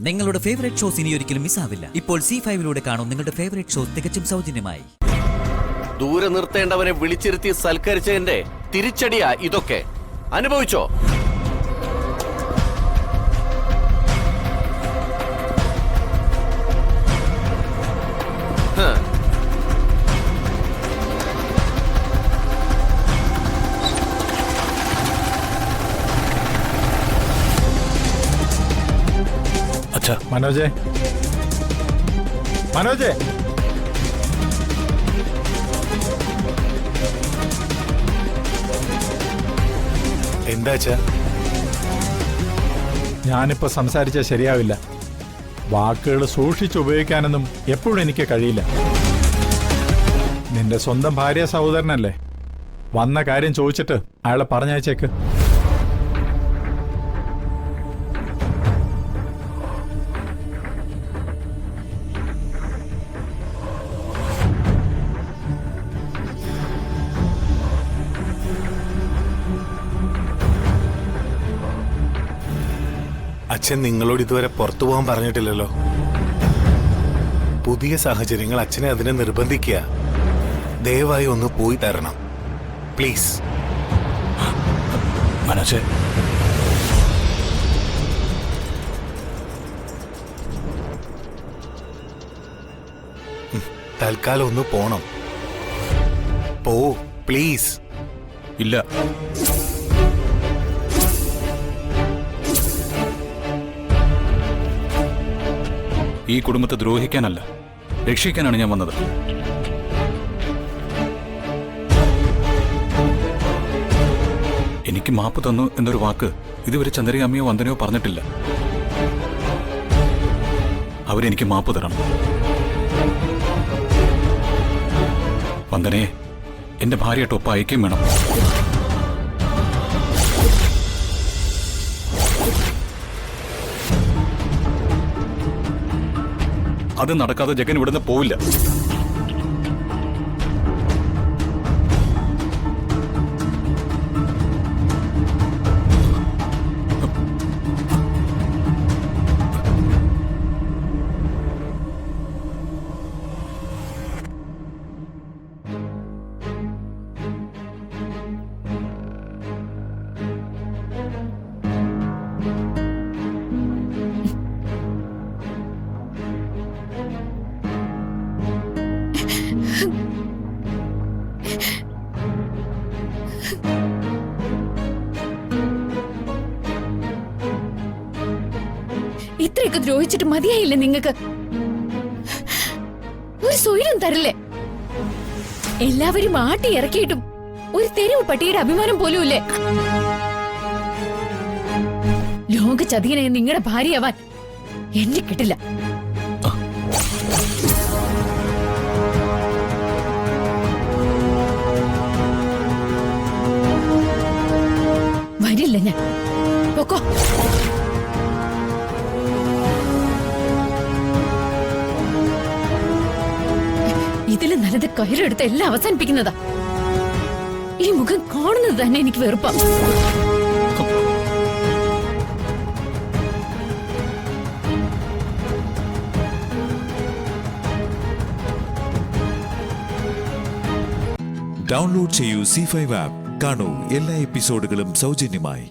നിങ്ങളുടെ favourite shows ഇനി ഒരിക്കലും മിസ്സാവില്ല. ഇപ്പോൾ C5 കാണും നിങ്ങളുടെ ഫേവറേറ്റ് ഷോസ് തികച്ചും സൗജന്യമായി. ദൂരെ നിർത്തേണ്ടവനെ വിളിച്ചിരുത്തി സൽക്കരിച്ചതിന്റെ തിരിച്ചടിയാ ഇതൊക്കെ. അനുഭവിച്ചോ? മനോജേ, മനോജേ, എന്താ ഞാനിപ്പോ സംസാരിച്ചാൽ ശരിയാവില്ല. വാക്കുകൾ സൂക്ഷിച്ചുപയോഗിക്കാനൊന്നും എപ്പോഴും എനിക്ക് കഴിയില്ല. നിന്റെ സ്വന്തം ഭാര്യ സഹോദരനല്ലേ, വന്ന കാര്യം ചോദിച്ചിട്ട് അയാളെ പറഞ്ഞയച്ചേക്ക്. അച്ഛൻ നിങ്ങളോട് ഇതുവരെ പുറത്തു പോകാൻ പറഞ്ഞിട്ടില്ലല്ലോ. പുതിയ സാഹചര്യങ്ങൾ അച്ഛനെ അതിനെ നിർബന്ധിക്കുക. ദയവായി ഒന്ന് പോയി തരണം പ്ലീസ്. മനോജേ, തൽക്കാലം ഒന്ന് പോണം. പോ പ്ലീസ്. ഇല്ല, ഈ കുടുംബത്തെ ദ്രോഹിക്കാനല്ല, രക്ഷിക്കാനാണ് ഞാൻ വന്നത്. എനിക്ക് മാപ്പ് തന്നു എന്നൊരു വാക്ക് ഇതുവരെ ചന്ദ്രയ അമ്മയോ വന്ദനയോ പറഞ്ഞിട്ടില്ല. അവരെനിക്ക് മാപ്പ് തരണം. വന്ദനയെ എന്റെ ഭാര്യയായിട്ടൊപ്പം ഐക്യം വേണം. അത് നടക്കാതെ ജഗൻ ഇവിടുന്ന് പോവില്ല. ഇത്രയൊക്കെ ദ്രോഹിച്ചിട്ട് മതിയായില്ലേ നിങ്ങൾക്ക്? ഒരു സ്വൈരം തരില്ലേ? എല്ലാവരും ആട്ടി ഇറക്കിയിട്ടും ഒരു തെരുവ് പട്ടിയുടെ അഭിമാനം പോലും ഇല്ലേ? ലോക ചതിയനായ നിങ്ങളുടെ ഭാര്യയാവാൻ എന്നെ കിട്ടില്ല. വരില്ല ഞാൻ. പൊക്കോ. ഇതില് നല്ലത് കയറെടുത്ത് എല്ലാം അവസാനിപ്പിക്കുന്നതാ. ഈ മുഖം കാണുന്നത് തന്നെ എനിക്ക് വെറുപ്പാ. ഡൗൺലോഡ് ചെയ്യൂ C5 ആപ്പ്. കാണൂ എല്ലാ എപ്പിസോഡുകളും സൗജന്യമായി.